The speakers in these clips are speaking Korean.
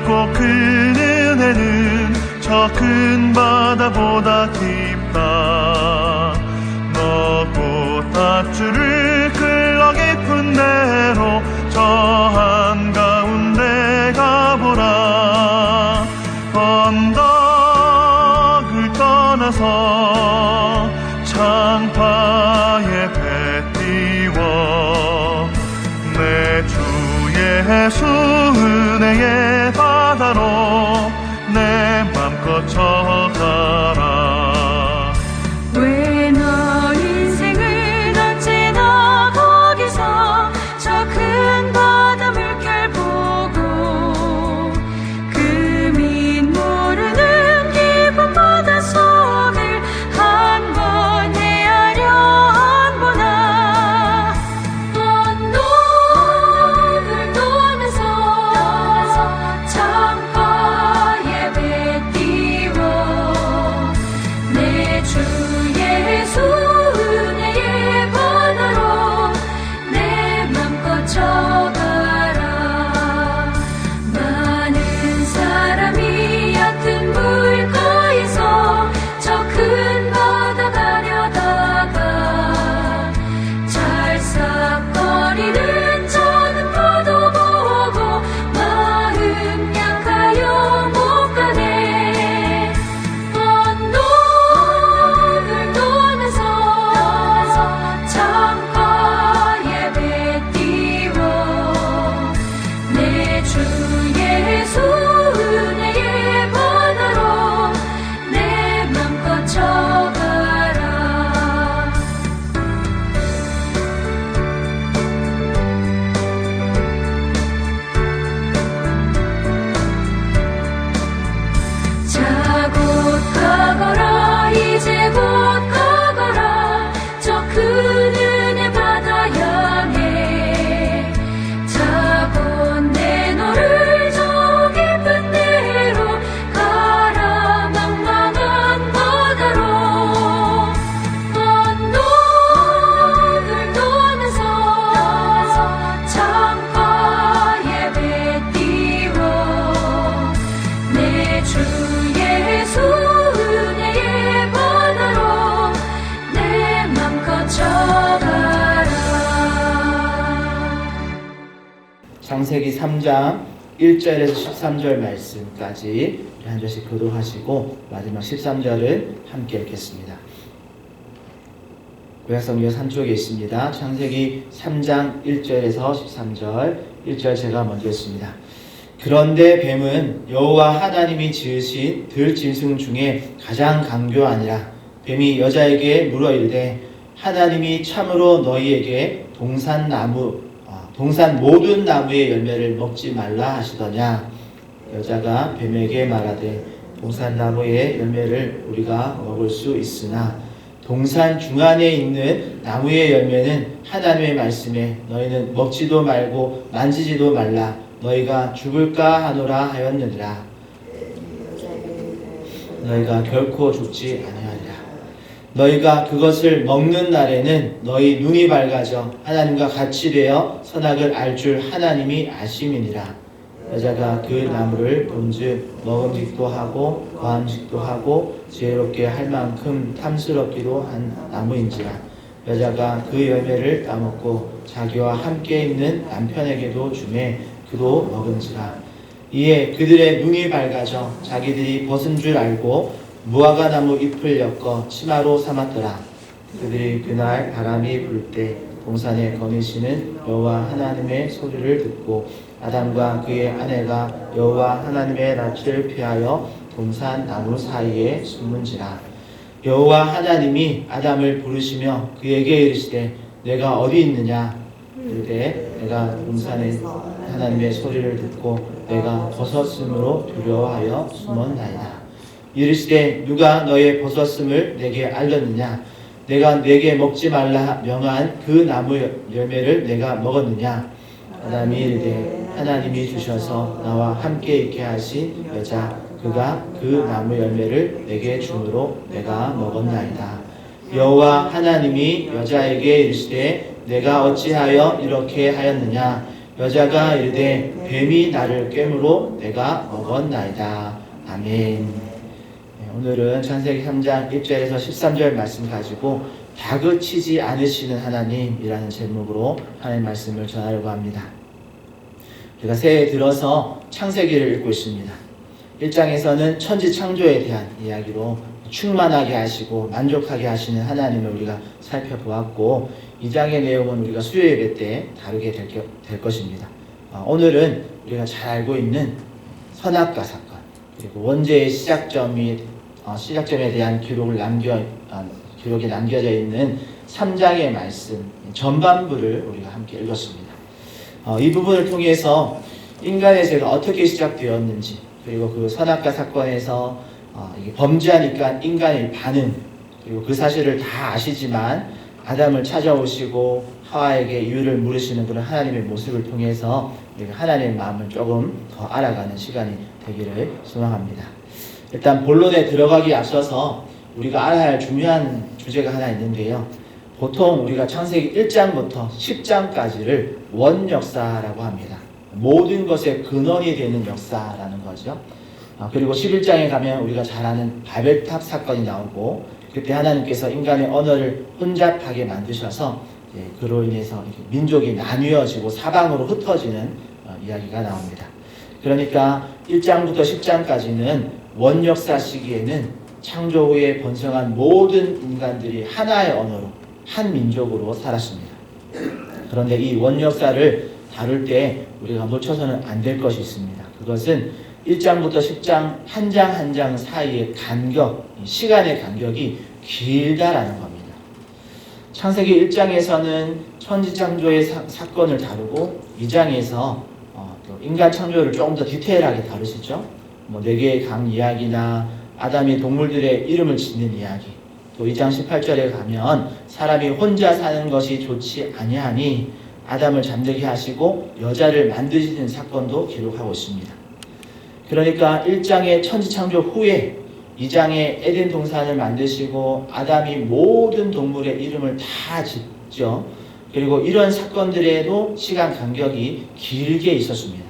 깊고 그 은혜는 저 큰 바다보다 깊다. 너고 밧줄을 끌러 깊은 데로 저 한가운데 가보라. 언덕을 떠나서 창파에 배 띄워 내 주 예수 은혜의 바다로 내 맘껏 쳐가라. 왜 너 인생을 언제나 거기서 저 큰 바다 물결 보고 그 밑 모르는 깊은 바다 속을 한 번 헤아려 안 보나. 언덕을 떠나서 창가에 배 띄워 내 주 예수 은혜의 바다로 내 맘껏 쳐가라. 많은 사람이 얕은 물가에서 저 큰 바다 가려다가 찰싹거리는 저는 파도 보고 마음 약하여 못 가네. 언덕을 떠나서 창가에 배 띄워 내 주 예수 은혜의 바다로 내 맘껏 쳐가라. 자 곧 가거라. 이제 곧 가거라. 저 큰 은혜 바다 향해. 자 곧 내 너를 저 깊은 데로 가라. 망망한 바다로. 언덕을 떠나서 창가에 배 띄워 내 주 예수 은혜의 바다로 내 맘껏 쳐가라. 창세기 3장 1절에서 13절 말씀까지 한 절씩 교독하시고 마지막 13절을 함께 읽겠습니다. 구약성경 3쪽에 있습니다. 창세기 3장 1절에서 13절 1절 제가 먼저 읽습니다. 그런데 뱀은 여호와 하나님이 지으신 들짐승 중에 가장 강교하니라. 뱀이 여자에게 물어 이르되 하나님이 참으로 너희에게 동산 모든 나무의 열매를 먹지 말라 하시더냐. 여자가 뱀에게 말하되 동산 나무의 열매를 우리가 먹을 수 있으나 동산 중안에 있는 나무의 열매는 하나님의 말씀에 너희는 먹지도 말고 만지지도 말라 너희가 죽을까 하노라 하였느니라. 너희가 결코 죽지 아니하리라. 너희가 그것을 먹는 날에는 너희 눈이 밝아져 하나님과 같이 되어 선악을 알 줄 하나님이 아심이니라. 여자가 그 나무를 본즉 먹음직도 하고 과음직도 하고 지혜롭게 할 만큼 탐스럽기도 한 나무인지라. 여자가 그 열매를 따먹고 자기와 함께 있는 남편에게도 주매 그도 먹은지라. 이에 그들의 눈이 밝아져 자기들이 벗은 줄 알고 무화과 나무 잎을 엮어 치마로 삼았더라. 그들이 그날 바람이 불 때 동산에 거니시는 여호와 하나님의 소리를 듣고 아담과 그의 아내가 여호와 하나님의 낯을 피하여 동산 나무 사이에 숨은지라. 여호와 하나님이 아담을 부르시며 그에게 이르시되 내가 어디 있느냐. 이르되 내가 동산에 하나님의 소리를 듣고 내가 벗었으므로 두려워하여 숨었나이다. 이르시되 누가 너의 벗었음을 내게 알렸느냐. 내가 내게 먹지 말라 명한 그 나무 열매를 내가 먹었느냐. 아담이 이르되 하나님이 주셔서 나와 함께 있게 하신 여자 그가 그 나무 열매를 내게 주므로 내가 먹었나이다. 여호와 하나님이 여자에게 이르시되 내가 어찌하여 이렇게 하였느냐. 여자가 이르되 뱀이 나를 꿰므로 내가 먹었나이다. 아멘. 네, 오늘은 창세기 3장 1절에서 13절 말씀 가지고 다그치지 않으시는 하나님이라는 제목으로 하나님 말씀을 전하려고 합니다. 우리가 새해 들어서 창세기를 읽고 있습니다. 1장에서는 천지 창조에 대한 이야기로 충만하게 하시고 만족하게 하시는 하나님을 우리가 살펴보았고, 2장의 내용은 우리가 수요 예배 때 다루게 될 것입니다. 오늘은 우리가 잘 알고 있는 선악과 사건, 그리고 원죄의 시작점에 대한 기록이 남겨져 있는 3장의 말씀 전반부를 우리가 함께 읽었습니다. 이 부분을 통해서 인간의 죄가 어떻게 시작되었는지, 그리고 그 선악과 사건에서 범죄하니까 인간의 반응, 그리고 그 사실을 다 아시지만 아담을 찾아오시고 하와에게 이유를 물으시는 그런 하나님의 모습을 통해서 우리가 하나님의 마음을 조금 더 알아가는 시간이 되기를 소망합니다. 일단 본론에 들어가기 앞서서 우리가 알아야 할 중요한 주제가 하나 있는데요. 보통 우리가 창세기 1장부터 10장까지를 원역사라고 합니다. 모든 것의 근원이 되는 역사라는 거죠. 그리고 11장에 가면 우리가 잘 아는 바벨탑 사건이 나오고, 그때 하나님께서 인간의 언어를 혼잡하게 만드셔서 그로 인해서 민족이 나뉘어지고 사방으로 흩어지는 이야기가 나옵니다. 그러니까 1장부터 10장까지는 원역사 시기에는 창조 후에 번성한 모든 인간들이 하나의 언어로 한 민족으로 살았습니다. 그런데 이 원역사를 다룰 때 우리가 놓쳐서는 안 될 것이 있습니다. 그것은 1장부터 10장 한 장 한 장 사이의 간격, 시간의 간격이 길다라는 겁니다. 창세기 1장에서는 천지창조의 사건을 다루고, 2장에서 인간 창조를 조금 더 디테일하게 다루시죠. 4개의 강 이야기나 아담이 동물들의 이름을 짓는 이야기, 또 2장 18절에 가면 사람이 혼자 사는 것이 좋지 아니하니 아담을 잠들게 하시고 여자를 만드시는 사건도 기록하고 있습니다. 그러니까 1장의 천지창조 후에 2장의 에덴 동산을 만드시고 아담이 모든 동물의 이름을 다 짓죠. 그리고 이런 사건들에도 시간 간격이 길게 있었습니다.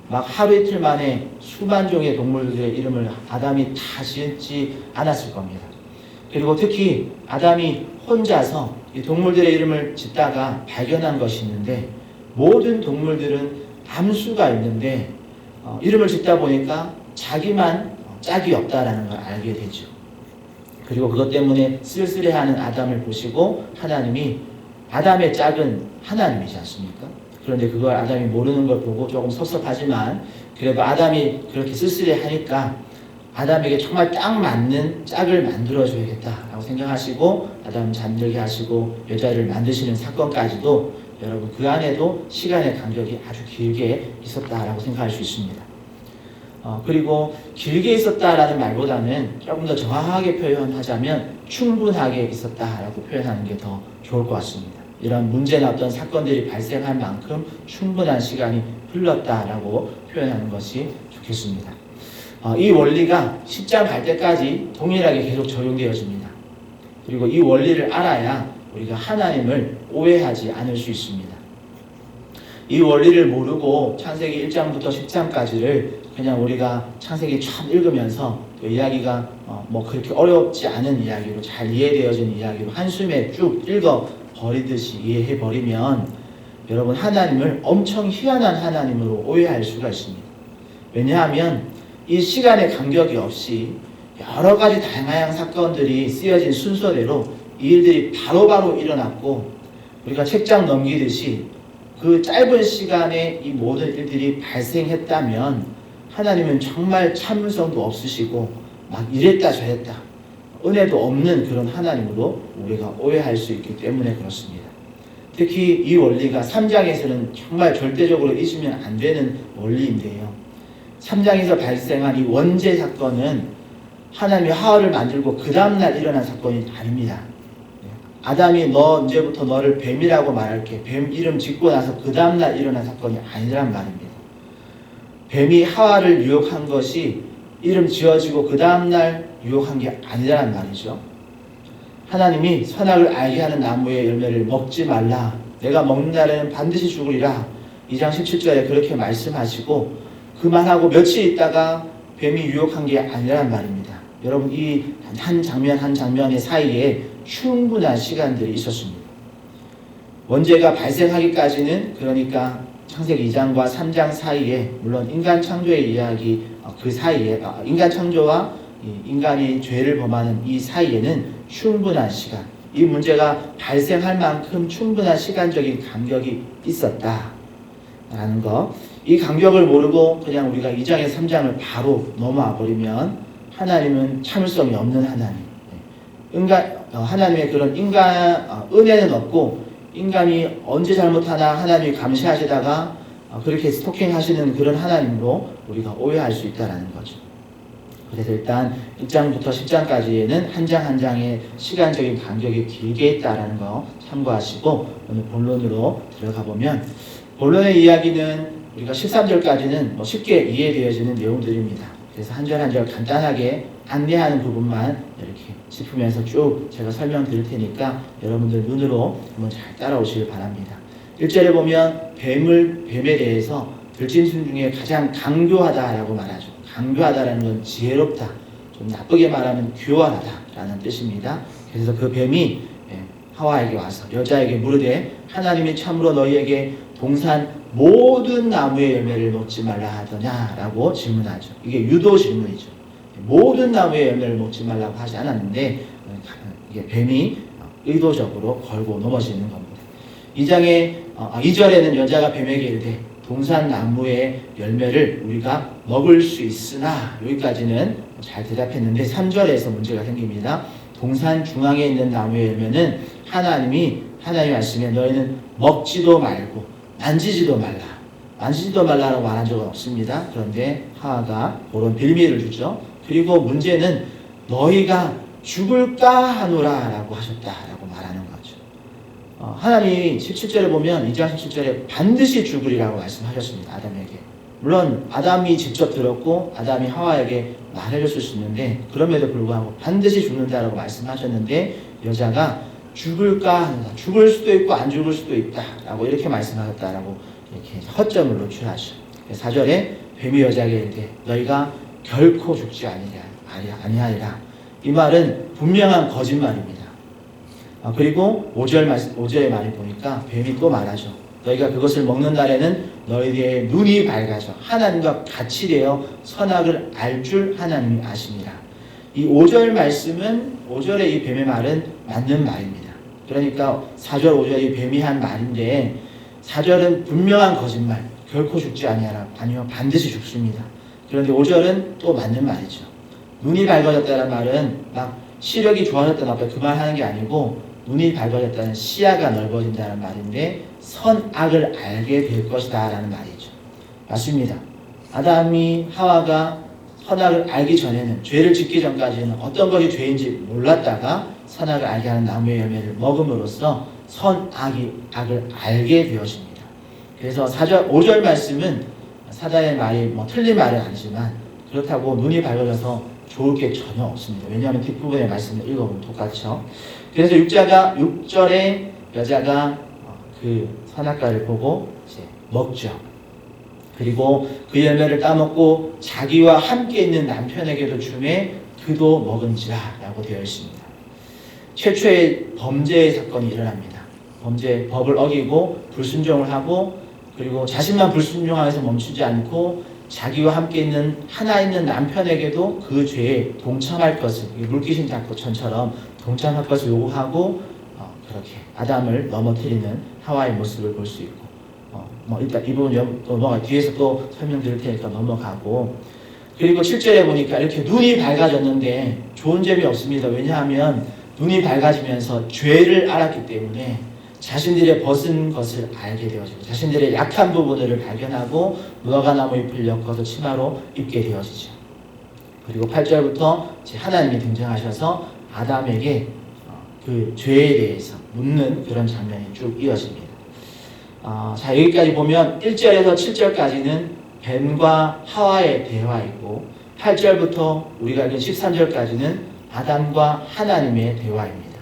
막 하루 이틀 만에 수만 종의 동물들의 이름을 아담이 다 짓지 않았을 겁니다. 그리고 특히 아담이 혼자서 이 동물들의 이름을 짓다가 발견한 것이 있는데, 모든 동물들은 암수가 있는데 이름을 짓다 보니까 자기만 짝이 없다라는 걸 알게 되죠. 그리고 그것 때문에 쓸쓸해하는 아담을 보시고 하나님이, 아담의 짝은 하나님이지 않습니까? 그런데 그걸 아담이 모르는 걸 보고 조금 섭섭하지만, 그래도 아담이 그렇게 쓸쓸해하니까 아담에게 정말 딱 맞는 짝을 만들어줘야겠다라고 생각하시고 아담을 잠들게 하시고 여자를 만드시는 사건까지도 여러분 그 안에도 시간의 간격이 아주 길게 있었다라고 생각할 수 있습니다. 그리고 길게 있었다라는 말보다는 조금 더 정확하게 표현하자면 충분하게 있었다라고 표현하는 게 더 좋을 것 같습니다. 이런 문제나 어떤 사건들이 발생할 만큼 충분한 시간이 흘렀다라고 표현하는 것이 좋겠습니다. 이 원리가 10장 갈 때까지 동일하게 계속 적용되어집니다. 그리고 이 원리를 알아야 우리가 하나님을 오해하지 않을 수 있습니다. 이 원리를 모르고 창세기 1장부터 10장까지를 그냥 우리가 창세기 처음 읽으면서 그 이야기가 그렇게 어렵지 않은 이야기로 잘 이해되어진 이야기로 한숨에 쭉 읽어버리듯이 이해해버리면 여러분 하나님을 엄청 희한한 하나님으로 오해할 수가 있습니다. 왜냐하면 이 시간의 간격이 없이 여러 가지 다양한 사건들이 쓰여진 순서대로 이 일들이 바로바로 일어났고, 우리가 책장 넘기듯이 그 짧은 시간에 이 모든 일들이 발생했다면 하나님은 정말 참을성도 없으시고 막 이랬다 저랬다 은혜도 없는 그런 하나님으로 우리가 오해할 수 있기 때문에 그렇습니다. 특히 이 원리가 3장에서는 정말 절대적으로 잊으면 안 되는 원리인데요. 3장에서 발생한 이 원죄 사건은 하나님이 하와를 만들고 그 다음날 일어난 사건이 아닙니다. 아담이 너 언제부터 너를 뱀이라고 말할게, 뱀 이름 짓고 나서 그 다음날 일어난 사건이 아니란 말입니다. 뱀이 하와를 유혹한 것이 이름 지어지고 그 다음날 유혹한 게 아니란 말이죠. 하나님이 선악을 알게 하는 나무의 열매를 먹지 말라, 내가 먹는 날에는 반드시 죽으리라 2장 17절에 그렇게 말씀하시고 그만하고 며칠 있다가 뱀이 유혹한 게 아니란 말입니다. 여러분 이 한 장면 한 장면의 사이에 충분한 시간들이 있었습니다. 원죄가 발생하기까지는 그러니까 창세기 2장과 3장 사이에 물론 인간 창조의 이야기 그 사이에 인간 창조와 인간이 죄를 범하는 이 사이에는 충분한 시간 이 문제가 발생할 만큼 충분한 시간적인 간격이 있었다라는 거 이 간격을 모르고 그냥 우리가 2장에서 3장을 바로 넘어와 버리면 하나님은 참을성이 없는 하나님 하나님의 그런 은혜는 없고 인간이 언제 잘못하나 하나님이 감시하시다가 그렇게 스토킹하시는 그런 하나님으로 우리가 오해할 수 있다는 거죠. 그래서 일단 1장부터 10장까지에는 한 장 한 장의 시간적인 간격이 길게 있다는 거 참고하시고 오늘 본론으로 들어가 보면 본론의 이야기는 우리가 13절까지는 쉽게 이해되어지는 내용들입니다. 그래서 한 절 한 절 간단하게 안내하는 부분만 이렇게 짚으면서 쭉 제가 설명드릴 테니까 여러분들 눈으로 한번 잘 따라오시길 바랍니다. 1절에 보면 뱀에 대해서 들짐승 중에 가장 강교하다라고 말하죠. 강교하다라는 건 지혜롭다, 좀 나쁘게 말하면 교활하다라는 뜻입니다. 그래서 그 뱀이 하와에게 와서 여자에게 물으되 하나님이 참으로 너희에게 동산 모든 나무의 열매를 먹지 말라 하더냐라고 질문하죠. 이게 유도 질문이죠. 모든 나무의 열매를 먹지 말라고 하지 않았는데 이게 뱀이 의도적으로 걸고 넘어지는 겁니다. 2절에는 여자가 뱀에게 이르되 동산 나무의 열매를 우리가 먹을 수 있으나 여기까지는 잘 대답했는데 3절에서 문제가 생깁니다. 동산 중앙에 있는 나무의 열매는 하나님이 말씀에 너희는 먹지도 말고 만지지도 말라라고 말한 적은 없습니다. 그런데 하와가 그런 빌미를 주죠. 그리고 문제는 너희가 죽을까 하노라 라고 하셨다라고 말하는 거죠. 하나님이 17절에 보면 2장 17절에 반드시 죽으리라고 말씀하셨습니다. 아담에게. 물론 아담이 직접 들었고 아담이 하와에게 말해줬을 수 있는데 그럼에도 불구하고 반드시 죽는다라고 말씀하셨는데 여자가 죽을까 하는다. 죽을 수도 있고 안 죽을 수도 있다라고 이렇게 말씀하셨다라고 이렇게 허점을 노출하죠. 4절에 뱀이 여자에게 이르되 너희가 결코 죽지 아니하리라. 이 말은 분명한 거짓말입니다. 그리고 5절의 말을 보니까 뱀이 또 말하죠. 너희가 그것을 먹는 날에는 너희의 눈이 밝아져 하나님과 같이 되어 선악을 알 줄 하나님이 아시니라. 이 5절 말씀은 5절의 이 뱀의 말은 맞는 말입니다. 그러니까 4절 5절이 뱀이 한 말인데 4절은 분명한 거짓말 결코 죽지 아니하라. 아니요 반드시 죽습니다. 그런데 5절은 또 맞는 말이죠. 눈이 밝아졌다는 말은 막 시력이 좋아졌다 그 말 하는 게 아니고 눈이 밝아졌다는 시야가 넓어진다는 말인데 선악을 알게 될 것이다 라는 말이죠. 맞습니다. 아담이 하와가 선악을 알기 전에는 죄를 짓기 전까지는 어떤 것이 죄인지 몰랐다가 선악을 알게 하는 나무의 열매를 먹음으로써 선악을 알게 되었습니다. 그래서 5절 말씀은 사단의 말이 틀린 말은 아니지만 그렇다고 눈이 밝아져서 좋을 게 전혀 없습니다. 왜냐하면 뒷부분의 말씀을 읽어보면 똑같죠. 그래서 6절에 여자가 그 선악과를 보고 이제 먹죠. 그리고 그 열매를 따먹고 자기와 함께 있는 남편에게도 주매 그도 먹은지라 라고 되어 있습니다. 최초의 범죄의 사건이 일어납니다. 법을 어기고 불순종을 하고 그리고 자신만 불순종하면서 멈추지 않고 자기와 함께 있는 남편에게도 그 죄에 동참할 것을 물귀신 닭처럼 동참할 것을 요구하고 그렇게 아담을 넘어뜨리는 하와의 모습을 볼 수 있고 일단 이 부분 넘어가 뒤에서 또 설명드릴 테니까 넘어가고 그리고 7절에 보니까 이렇게 눈이 밝아졌는데 좋은 점이 없습니다. 왜냐하면 눈이 밝아지면서 죄를 알았기 때문에 자신들의 벗은 것을 알게 되어지고 자신들의 약한 부분을 발견하고 무화과 나무 잎을 엮어서 치마로 입게 되어지죠. 그리고 8절부터 하나님이 등장하셔서 아담에게 그 죄에 대해서 묻는 그런 장면이 쭉 이어집니다. 자 여기까지 보면 1절에서 7절까지는 뱀과 하와의 대화이고 8절부터 우리가 읽은 13절까지는 아담과 하나님의 대화입니다.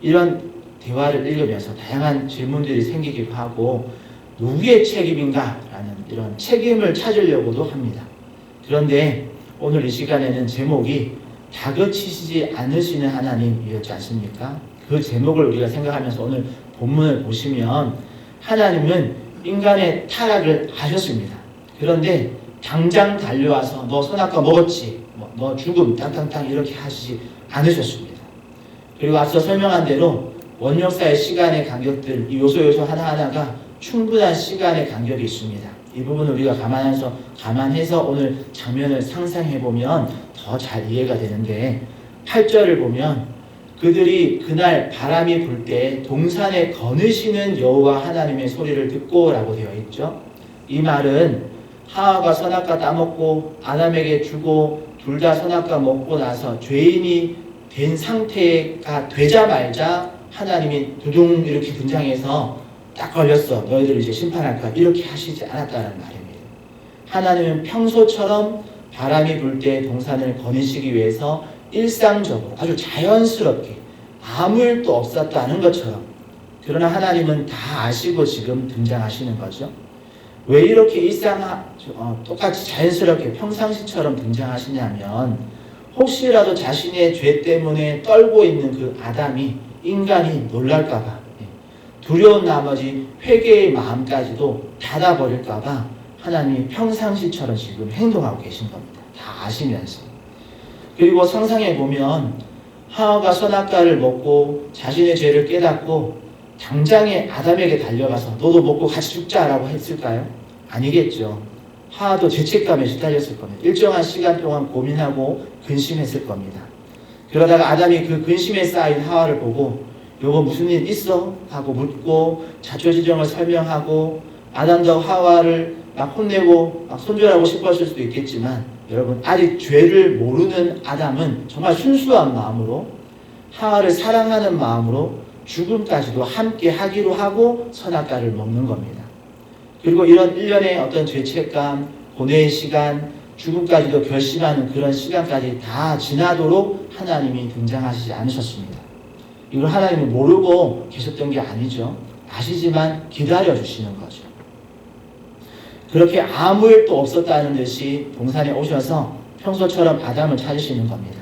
이런 대화를 읽으면서 다양한 질문들이 생기기도 하고 누구의 책임인가라는 이런 책임을 찾으려고도 합니다. 그런데 오늘 이 시간에는 제목이 다그치시지 않으시는 하나님이었지 않습니까? 그 제목을 우리가 생각하면서 오늘 본문을 보시면 하나님은 인간의 타락을 아셨습니다. 그런데 당장 달려와서 너 선악과 먹었지, 너 죽음, 땅땅땅 이렇게 하시지 않으셨습니다. 그리고 앞서 설명한 대로 원역사의 시간의 간격들, 이 요소 하나하나가 충분한 시간의 간격이 있습니다. 이 부분을 우리가 감안해서 오늘 장면을 상상해보면 더 잘 이해가 되는데 8절을 보면 그들이 그날 바람이 불 때 동산에 거느시는 여호와 하나님의 소리를 듣고 라고 되어 있죠. 이 말은 하와가 선악과 따먹고 아담에게 주고 둘 다 선악과 먹고 나서 죄인이 된 상태가 되자마자 하나님이 두둥 이렇게 등장해서 딱 걸렸어. 너희들 이제 심판할 거야. 이렇게 하시지 않았다는 말입니다. 하나님은 평소처럼 바람이 불 때 동산을 거느시기 위해서 일상적으로 아주 자연스럽게 아무 일도 없었다는 것처럼, 그러나 하나님은 다 아시고 지금 등장하시는 거죠. 왜 이렇게 똑같이 자연스럽게 평상시처럼 등장하시냐면 혹시라도 자신의 죄 때문에 떨고 있는 그 아담이 인간이 놀랄까봐, 두려운 나머지 회개의 마음까지도 닫아버릴까봐 하나님이 평상시처럼 지금 행동하고 계신 겁니다. 다 아시면서. 그리고 상상해보면 하와가 선악과를 먹고 자신의 죄를 깨닫고 당장에 아담에게 달려가서 너도 먹고 같이 죽자라고 했을까요? 아니겠죠. 하와도 죄책감에 시달렸을 겁니다. 일정한 시간 동안 고민하고 근심했을 겁니다. 그러다가 아담이 그 근심에 쌓인 하와를 보고 여보 무슨 일 있어? 하고 묻고 자초지종을 설명하고 아담도 하와를 막 혼내고 막 손절하고 싶었을 수도 있겠지만 여러분 아직 죄를 모르는 아담은 정말 순수한 마음으로 하와를 사랑하는 마음으로 죽음까지도 함께 하기로 하고 선악과를 먹는 겁니다. 그리고 이런 일련의 어떤 죄책감, 고뇌의 시간, 죽음까지도 결심하는 그런 시간까지 다 지나도록 하나님이 등장하시지 않으셨습니다. 이걸 하나님이 모르고 계셨던 게 아니죠. 아시지만 기다려주시는 거죠. 그렇게 아무 일도 없었다는 듯이 동산에 오셔서 평소처럼 아담을 찾으시는 겁니다.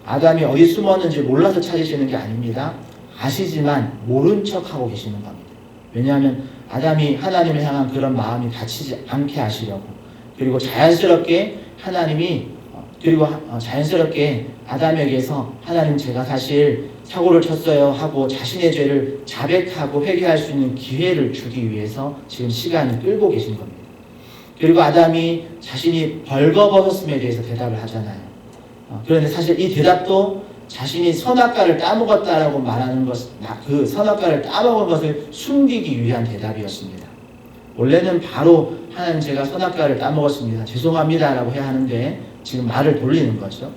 아담이 어디 숨었는지 몰라서 찾으시는 게 아닙니다. 아시지만 모른 척하고 계시는 겁니다. 왜냐하면 아담이 하나님을 향한 그런 마음이 다치지 않게 하시려고, 그리고 자연스럽게 아담에게서 하나님 제가 사실 사고를 쳤어요 하고 자신의 죄를 자백하고 회개할 수 있는 기회를 주기 위해서 지금 시간을 끌고 계신 겁니다. 그리고 아담이 자신이 벌거벗었음에 대해서 대답을 하잖아요. 그런데 사실 이 대답도 자신이 선악과를 따먹었다라고 말하는 그 선악과를 따먹은 것을 숨기기 위한 대답이었습니다. 원래는 바로 하나님 제가 선악과를 따먹었습니다. 죄송합니다 라고 해야 하는데 지금 말을 돌리는 거죠.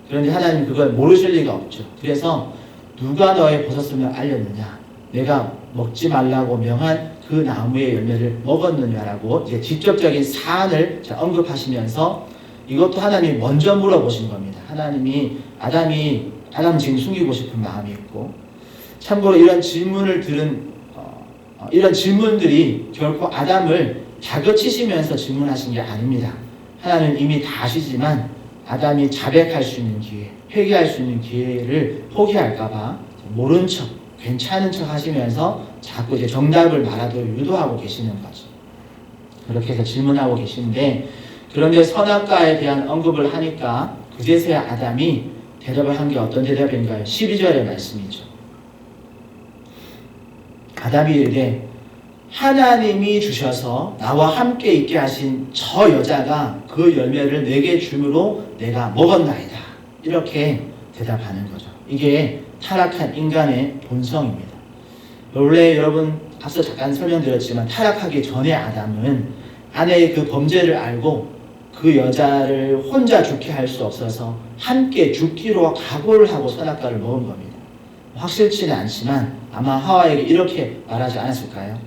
그런데 하나님 그걸 모르실 리가 없죠. 그래서 누가 너의 벗었음을 알렸느냐? 내가 먹지 말라고 명한 그 나무의 열매를 먹었느냐라고 이제 직접적인 사안을 언급하시면서 이것도 하나님이 먼저 물어보신 겁니다. 아담 지금 숨기고 싶은 마음이 있고, 참고로 이런 질문들이 결코 아담을 다그치시면서 질문하신 게 아닙니다. 하나님은 이미 다 아시지만 아담이 자백할 수 있는 기회, 회개할 수 있는 기회를 포기할까봐 모른 척, 괜찮은 척 하시면서 자꾸 이제 정답을 말하도록 유도하고 계시는 거죠. 그렇게 해서 질문하고 계시는데, 그런데 선악과에 대한 언급을 하니까 그제서야 아담이 대답을 한 게 어떤 대답인가요? 12절의 말씀이죠. 아담이 이르되 하나님이 주셔서 나와 함께 있게 하신 저 여자가 그 열매를 내게 주므로 내가 먹었나이다. 이렇게 대답하는 거죠. 이게 타락한 인간의 본성입니다. 원래 여러분 앞서 잠깐 설명드렸지만 타락하기 전에 아담은 아내의 그 범죄를 알고 그 여자를 혼자 죽게 할 수 없어서 함께 죽기로 각오를 하고 선악과를 먹은 겁니다. 확실치는 않지만 아마 하와에게 이렇게 말하지 않았을까요?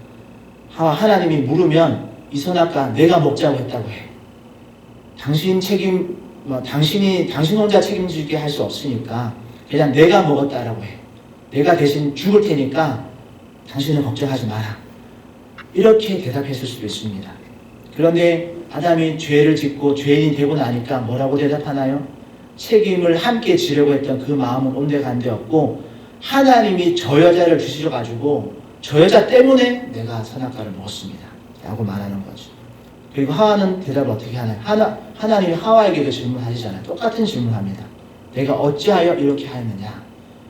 하나님이 물으면 이 선악과 내가 먹자고 했다고 해. 당신 혼자 책임지게 할 수 없으니까 그냥 내가 먹었다라고 해. 내가 대신 죽을 테니까 당신은 걱정하지 마라. 이렇게 대답했을 수도 있습니다. 그런데 아담이 죄를 짓고 죄인이 되고 나니까 뭐라고 대답하나요? 책임을 함께 지려고 했던 그 마음은 온데간데 없고 하나님이 저 여자를 주셔가지고 저 여자 때문에 내가 선악과를 먹었습니다 라고 말하는 거죠. 그리고 하와는 대답을 어떻게 하나요? 하나님이 하와에게도 질문하시잖아요. 똑같은 질문합니다. 내가 어찌하여 이렇게 하였느냐?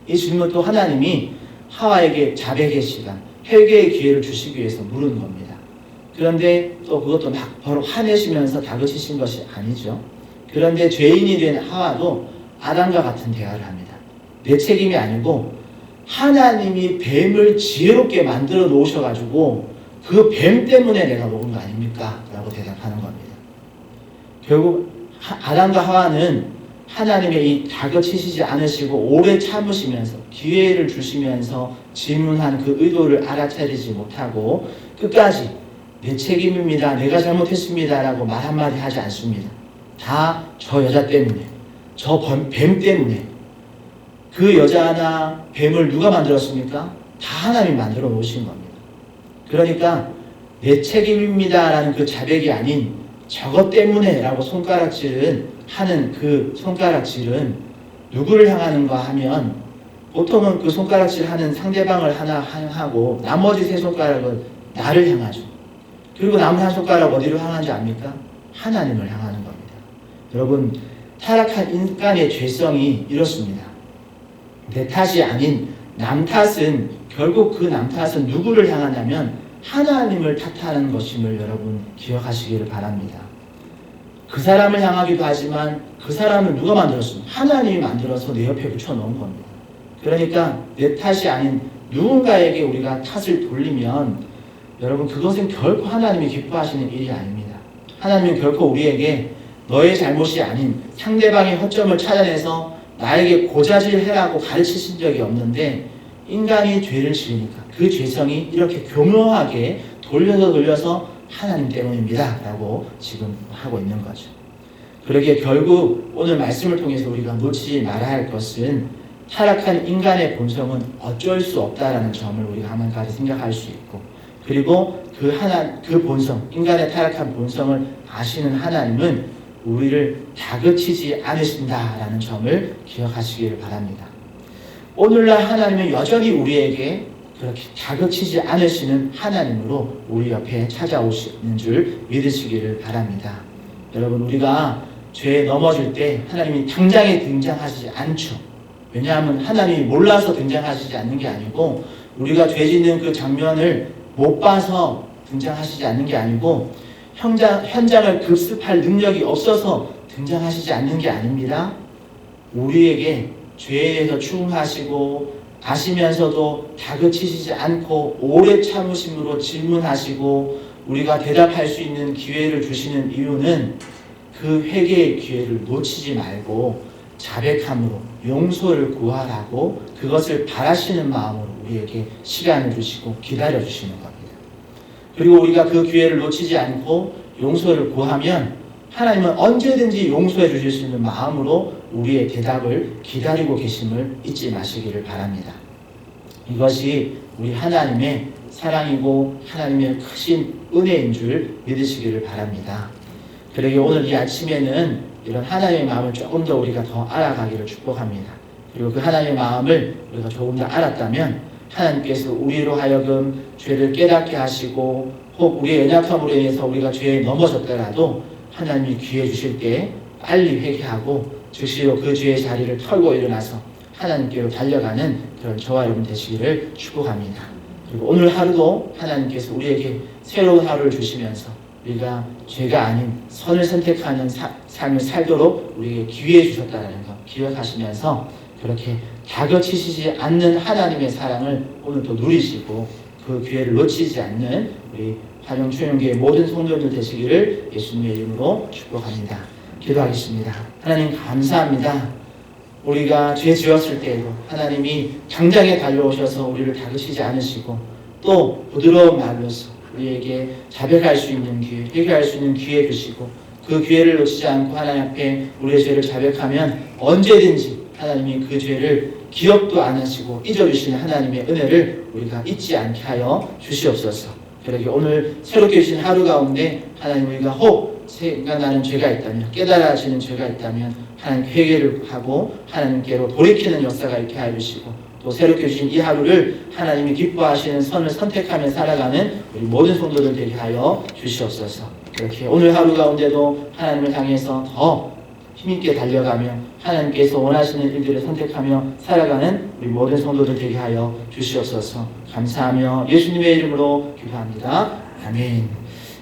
이 질문도 하나님이 하와에게 자백의 시간, 회개의 기회를 주시기 위해서 물은 겁니다. 그런데 또 그것도 막 바로 화내시면서 다그치신 것이 아니죠. 그런데 죄인이 된 하와도 아담과 같은 대화를 합니다. 내 책임이 아니고 하나님이 뱀을 지혜롭게 만들어 놓으셔가지고 그 뱀 때문에 내가 먹은 거 아닙니까? 라고 대답하는 겁니다. 결국 아담과 하와는 하나님의 이 다그치시지 않으시고 오래 참으시면서 기회를 주시면서 질문한 그 의도를 알아차리지 못하고 끝까지 내 책임입니다. 내가 잘못했습니다. 라고 말 한마디 하지 않습니다. 다 저 여자 때문에, 저 뱀 때문에. 그 여자나 뱀을 누가 만들었습니까? 다 하나님이 만들어 놓으신 겁니다. 그러니까 내 책임입니다 라는 그 자백이 아닌 저것 때문에 라고 손가락질은 하는 그 손가락질은 누구를 향하는가 하면 보통은 그 손가락질 하는 상대방을 하나 향하고 나머지 세 손가락은 나를 향하죠. 그리고 남은 한 손가락 어디로 향하는지 압니까? 하나님을 향하는 겁니다. 여러분, 타락한 인간의 죄성이 이렇습니다. 내 탓이 아닌 남 탓은 결국 그 남 탓은 누구를 향하냐면 하나님을 탓하는 것임을 여러분 기억하시기를 바랍니다. 그 사람을 향하기도 하지만 그 사람을 누가 만들었습니까? 하나님이 만들어서 내 옆에 붙여놓은 겁니다. 그러니까 내 탓이 아닌 누군가에게 우리가 탓을 돌리면 여러분 그것은 결코 하나님이 기뻐하시는 일이 아닙니다. 하나님은 결코 우리에게 너의 잘못이 아닌 상대방의 허점을 찾아내서 나에게 고자질해라고 가르치신 적이 없는데 인간이 죄를 지으니까 그 죄성이 이렇게 교묘하게 돌려서 하나님 때문입니다 라고 지금 하고 있는 거죠. 그러기에 결국 오늘 말씀을 통해서 우리가 놓치지 말아야 할 것은 타락한 인간의 본성은 어쩔 수 없다라는 점을 우리가 한 가지 생각할 수 있고, 그리고 그 본성, 인간의 타락한 본성을 아시는 하나님은 우리를 다그치지 않으신다라는 점을 기억하시기를 바랍니다. 오늘날 하나님은 여전히 우리에게 그렇게 다그치지 않으시는 하나님으로 우리 옆에 찾아오시는 줄 믿으시기를 바랍니다. 여러분, 우리가 죄에 넘어질 때 하나님이 당장에 등장하시지 않죠. 왜냐하면 하나님이 몰라서 등장하시지 않는 게 아니고 우리가 죄 짓는 그 장면을 못 봐서 등장하시지 않는 게 아니고 현장을 급습할 능력이 없어서 등장하시지 않는 게 아닙니다. 우리에게 죄에 대해서 추궁하시고 아시면서도 다그치시지 않고 오래 참으심으로 질문하시고 우리가 대답할 수 있는 기회를 주시는 이유는 그 회개의 기회를 놓치지 말고 자백함으로 용서를 구하라고 그것을 바라시는 마음으로 우리에게 시간을 주시고 기다려 주시는 겁니다. 그리고 우리가 그 기회를 놓치지 않고 용서를 구하면 하나님은 언제든지 용서해 주실 수 있는 마음으로 우리의 대답을 기다리고 계심을 잊지 마시기를 바랍니다. 이것이 우리 하나님의 사랑이고 하나님의 크신 은혜인 줄 믿으시기를 바랍니다. 그러기에 오늘 이 아침에는 이런 하나님의 마음을 조금 더 우리가 더 알아가기를 축복합니다. 그리고 그 하나님의 마음을 우리가 조금 더 알았다면 하나님께서 우리로 하여금 죄를 깨닫게 하시고 혹 우리의 연약함으로 인해서 우리가 죄에 넘어졌더라도 하나님이 기회 주실 때 빨리 회개하고 즉시로 그 죄의 자리를 털고 일어나서 하나님께로 달려가는 그런 저와 여러분 되시기를 축복합니다. 그리고 오늘 하루도 하나님께서 우리에게 새로운 하루를 주시면서 우리가 죄가 아닌 선을 선택하는 삶을 살도록 우리에게 기회 주셨다는 것 기억하시면서 그렇게 다그치시지 않는 하나님의 사랑을 오늘도 누리시고 그 기회를 놓치지 않는 우리 화명초령교회 모든 성도들 되시기를 예수님의 이름으로 축복합니다. 기도하겠습니다. 하나님 감사합니다. 우리가 죄 지었을 때에도 하나님이 당장에 달려오셔서 우리를 다그치지 않으시고 또 부드러운 말로서 우리에게 자백할 수 있는 기회, 회개할 수 있는 기회 주시고 그 기회를 놓치지 않고 하나님 앞에 우리의 죄를 자백하면 언제든지 하나님이 그 죄를 기억도 안 하시고 잊어주시는 하나님의 은혜를 우리가 잊지 않게 하여 주시옵소서. 그러게 오늘 새롭게 주신 하루 가운데 하나님 우리가 생각나는 죄가 있다면, 깨달아지는 죄가 있다면 하나님 회개를 하고 하나님께로 돌이키는 역사가 있게 해주시고, 또 새롭게 주신 이 하루를 하나님이 기뻐하시는 선을 선택하며 살아가는 우리 모든 성도들 되게 하여 주시옵소서. 그렇게 오늘 하루 가운데도 하나님을 향해서 더 힘있게 달려가며 하나님께서 원하시는 일들을 선택하며 살아가는 우리 모든 성도들 되게 하여 주시옵소서. 감사하며 예수님의 이름으로 기도합니다. 아멘.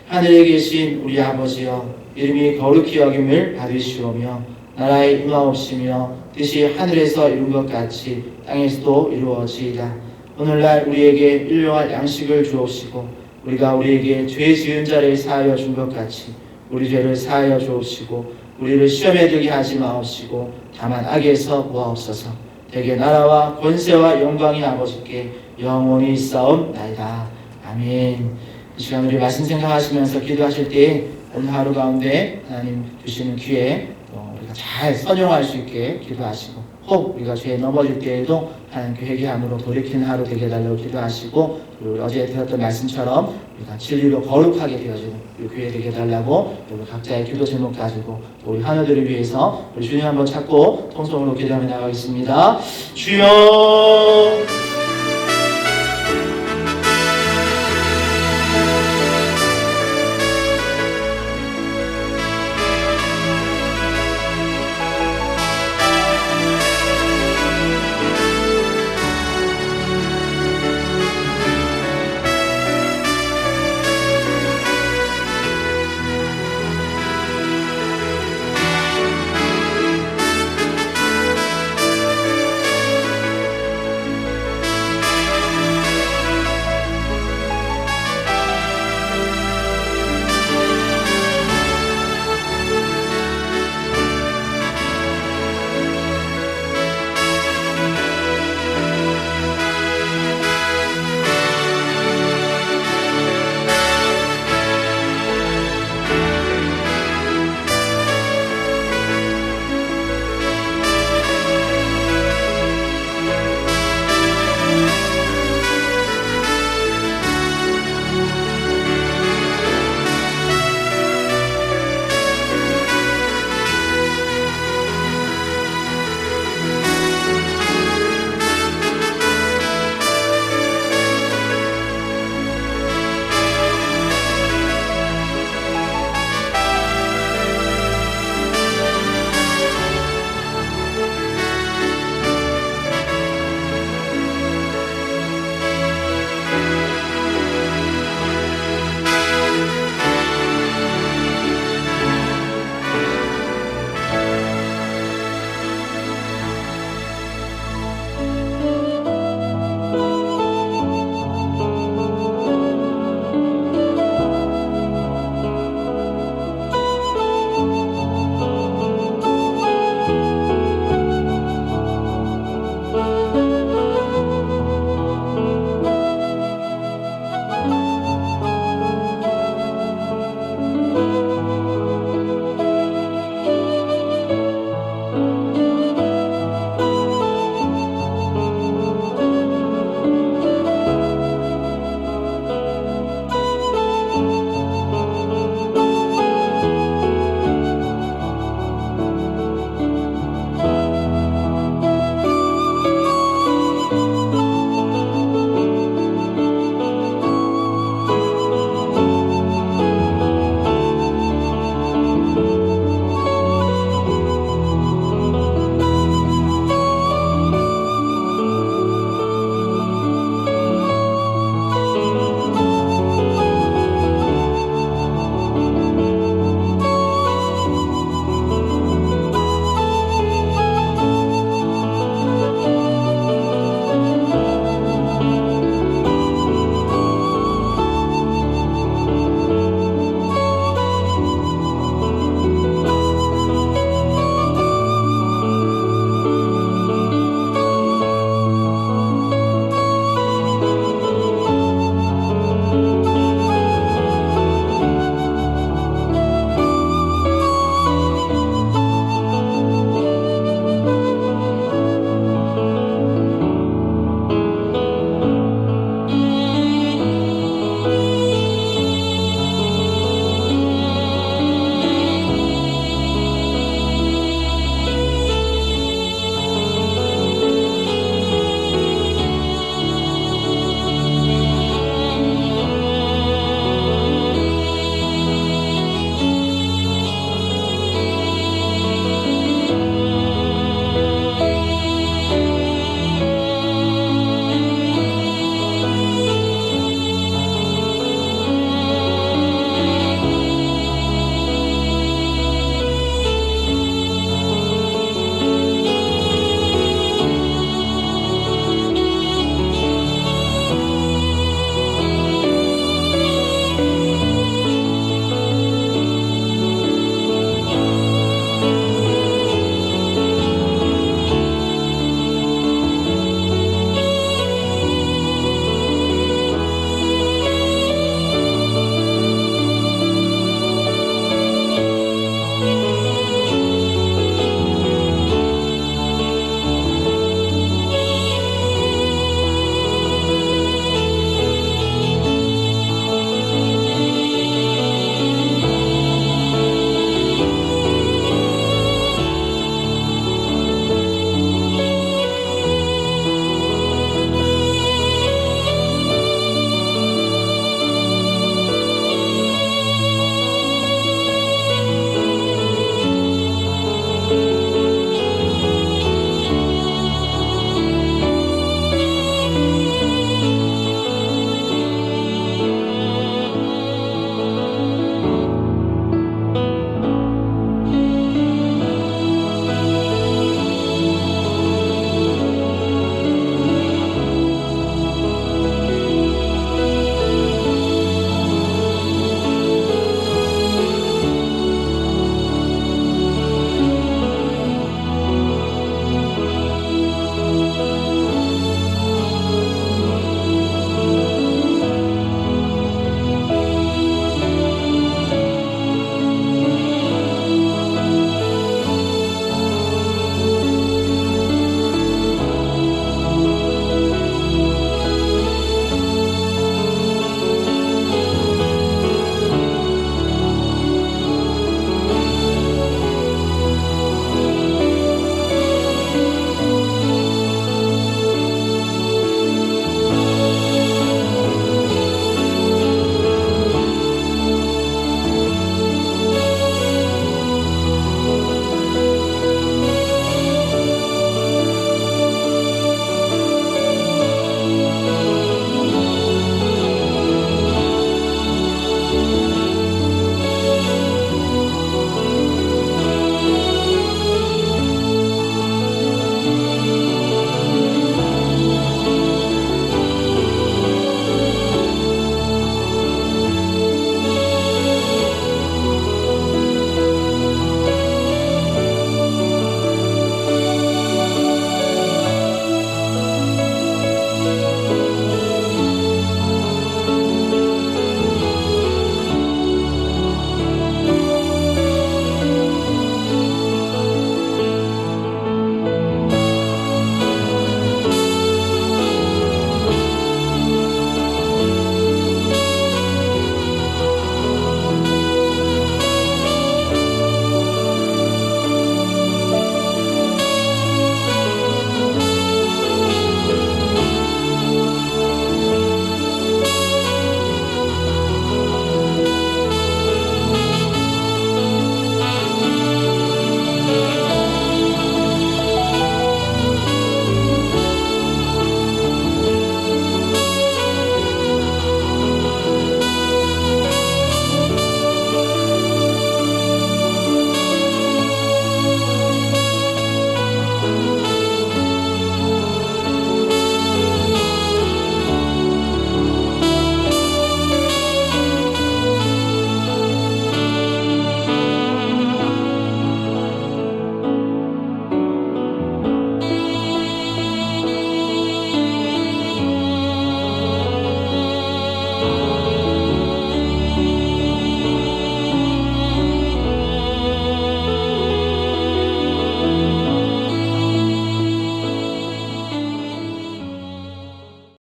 하늘에 계신 우리 아버지여, 이름이 거룩히 여김을 받으시오며 나라의 임하옵시며 뜻이 하늘에서 이룬 것 같이 땅에서도 이루어지이다. 오늘날 우리에게 일용할 양식을 주옵시고 우리가 우리에게 죄 지은 자를 사하여 준 것 같이 우리 죄를 사하여 주옵시고 우리를 시험에 들게 하지 마옵시고 다만 악에서 구하옵소서. 대개 나라와 권세와 영광이 아버지께 영원히 있사옵나이다. 아멘. 이 시간 우리 말씀 생각하시면서 기도하실 때 오늘 하루 가운데 하나님 주시는 기회 우리가 잘 선용할 수 있게 기도하시고, 혹 우리가 죄에 넘어질 때에도 하나님께 회개함으로 돌이키는 하루 되게 해달라고 기도하시고, 그리고 어제 들었던 말씀처럼 우리가 진리로 거룩하게 되어지는 우리 교회 되게 해달라고 우리 각자의 기도 제목 가지고 우리 하나들을 위해서 우리 주님 한번 찾고 통성으로 기도하며 나가겠습니다. 주여